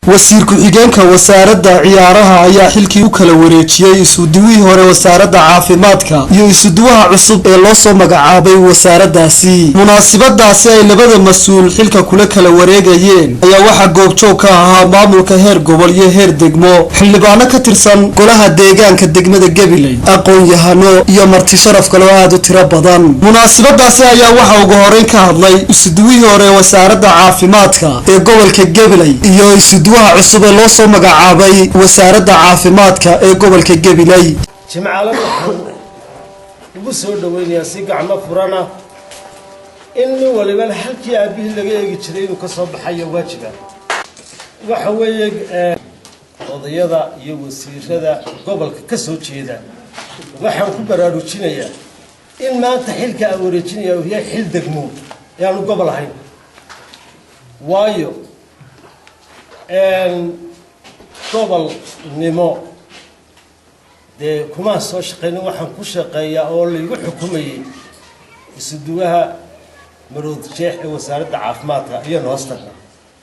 wasiir ku-xigeenka wasaaradda ciyaaraha ayaa xilkii u kala wareejiyay isuduwihii hore wasaaradda caafimaadka iyo isuduwaha cusub ee loo soo magacaabay wasaaraddaasi. munaasabadaasi ay labada mas-uul xilka kula kala wareegayeen ayaa waxaa goobjoog ka ahaa maamulka heer gobol iyo heer degmo, xildhibaano ka tirsan golaha deegaanka degmada Gabiley, aqoon-yahano iyo marti sharaf kale oo aad u tiro badan. munaasabadaasi ayaa waxaa ugu horeyn ka hadlay isuduwihii hore wasaaradda caafimaadka ee gobolka Gabiley iyo isuduwaha cusub ee loo soo magacaabay wasaaradda caafimaadka ee gobolka Gabiley. jimcaale ugu soo dhaweynaya si gacmo furana in waliba halkii aabihii laga eegi jiray inuu ka soo baxayo waajiba. waxa weeye odayada iyo wasiirada gobolka ka soo jeeda waxaan ku baraarujinayaa in maanta xilka aan wareejinayaa uu yahay xil degmo yaanu gobol ahayn. waayo gobol nimo dee kuma soo shaqeynin, waxaan ku shaqeeyaa oo laygu xukumayay isuduwaha marood jeex ee wasaaradda caafimaadka iyo hoostaga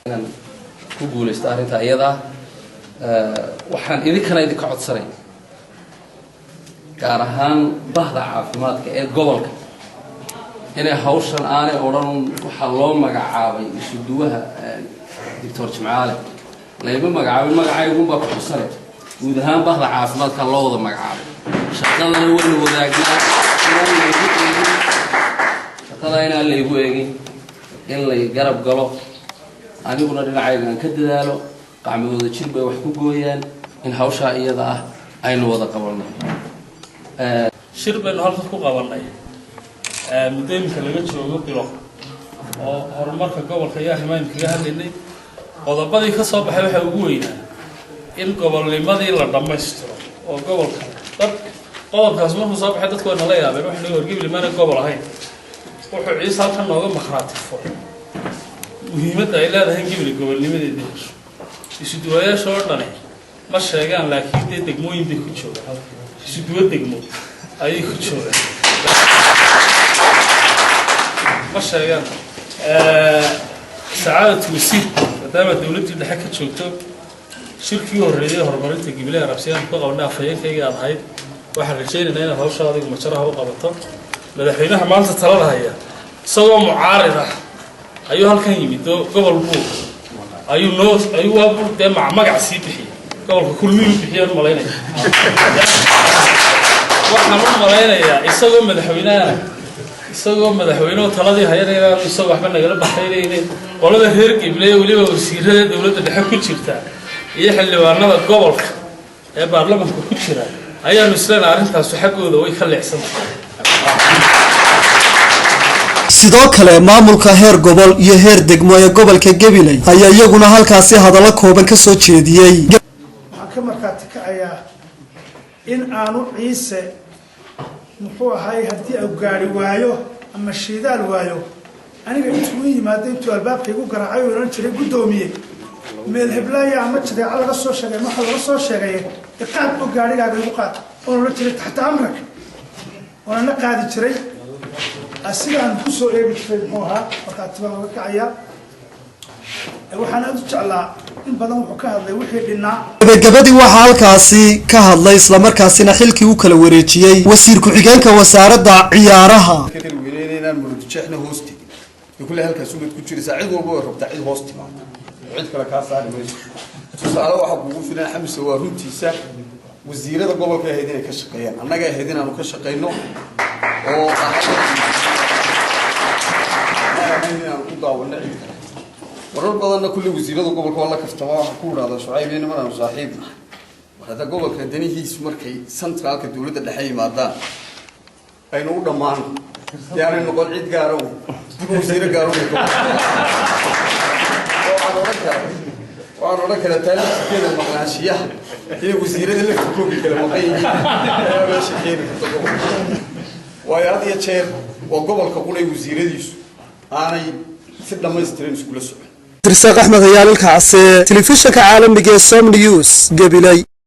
inaan ku guulaysto arrinta iyada waxaan idinkana idinka codsanay gaar ahaan bahda caafimaadka ee gobolka inay hawshan aanay odhan waxaa loo magacaabay isuduwaha Dr. Jimcaale layba magacaabay magacaygu baa ku xusane guud ahaan bahda caafimaadka loo wada magacaabay. shaqadana waynu wadaagnaa shaqada inaan laygu eegin in lay garab galo aniguna dhinacayga aan ka dadaalo qacmadooda jir bay wax ku gooyaan in hawshaa iyada ah aynu wada qabanno. shir baynu halka ku qabanay mudooyinka laga joogo bilo oo horumarka gobolka iyo arrimaha kaga hadlaynay. qodobadii ka soo baxay waxa ugu weynaa in gobolnimadii la dhammaystiro oo gobolka qodobkaas markuu soo baxay dadku waa nala yaabeen waxay wargibli maana gobol ahayn. wuxuu ciise halkan nooga makhraatiifo muhiimadda ay leedahay Gabiley gobolnimadeeda. isuduwayaasha oo dhan ma sheegaan laakiin dee degmooyin bay ku joogaan, isuduwa degmo ayay ku joogaan ma sheegaan. سعادة وسيم دائما دولتي اللي حكت شوكتو شركي والرئيس هربانية Gabiley رابسيان بقولنا فيين كي قال هاي واحد الشيء إن أنا هوش هذا المشروع هو قبضته لدحينها ما أنت ترى هي سوى معارضة أيها الكريم تو قبل بو أيها الناس أيها أبو ده مع مجا سيبحي قبل كل مين بحيان ملايين وإحنا من ملايين يا يسوى مدحوينا isagoo madaxweyne oo taladii hay'adaha isagoo waxba nagala baxaynayeen qolada heer Gabiley waliba wasiirada dawladda dhexe ku jirta iyo xildhibaanada gobolka ee baarlamaanka ku jira ayaa mislana arrintaas xaqooda way ka leexsantahay. sidoo kale maamulka heer gobol iyo heer degmo ee gobolka Gabiley ayaa iyaguna halkaasi hadallo kooban ka soo jeediyay. waxaan ka markaati kacayaa in aanu ciise muxuu ahay haddii uu gaari waayo ama shidaal waayo aniga intuu yimaado intuu albaabka igu garaacay oo oran jiray gudoomiye meel heblaaya ama jideeca laga soo sheegay waxa laga soo sheegay qaad oo gaarigaaga igu qaad oo oran jiray taxta amrak oo na qaadi jiray asigaan ku soo eegi jiray muxuu ahaa markaad tiba laga kacaya waxaan aad u jeclaa in badan wuxuu ka hadlay wixii dhinaa. gabadii waxaa halkaasi ka hadlay isla markaasina xilkii u kala wareejiyay wasiir ku-xigeenka wasaaradda ciyaaraha. inaan marood jeexna hoosti kulli halkaas uu ku jiray saacid walba oo rabta cid hoosti ma cid kale ka saari mayso. su'aalo waxa ugu filan xamse waa runtiisa wasiirada gobolka ahayd inay ka shaqeeyaan annaga ahayd inaanu ka shaqeyno oo aan ku daawana cid kale warar badanna kulli wasiirada gobolka waa la kaftama waxa ku raada Shucayb iyo niman saaxiib wada gobolka danihiis markay centralka dawladda dhexe yimaadaan aynu u dhamaan yaani noqon cid gaar ah wasiir gaar ah oo aan oran kara taariikhda maqnaashiyaha in wasiirada la koobi kala maqayay meesha keenay waayaad iyo jeer waa gobolka qulay wasiiradiisu aanay si dhammaystiran isku la socon. Tirsaaq Axmed ayaa halkaas telefishinka caalamiga ee Som News Gabiley.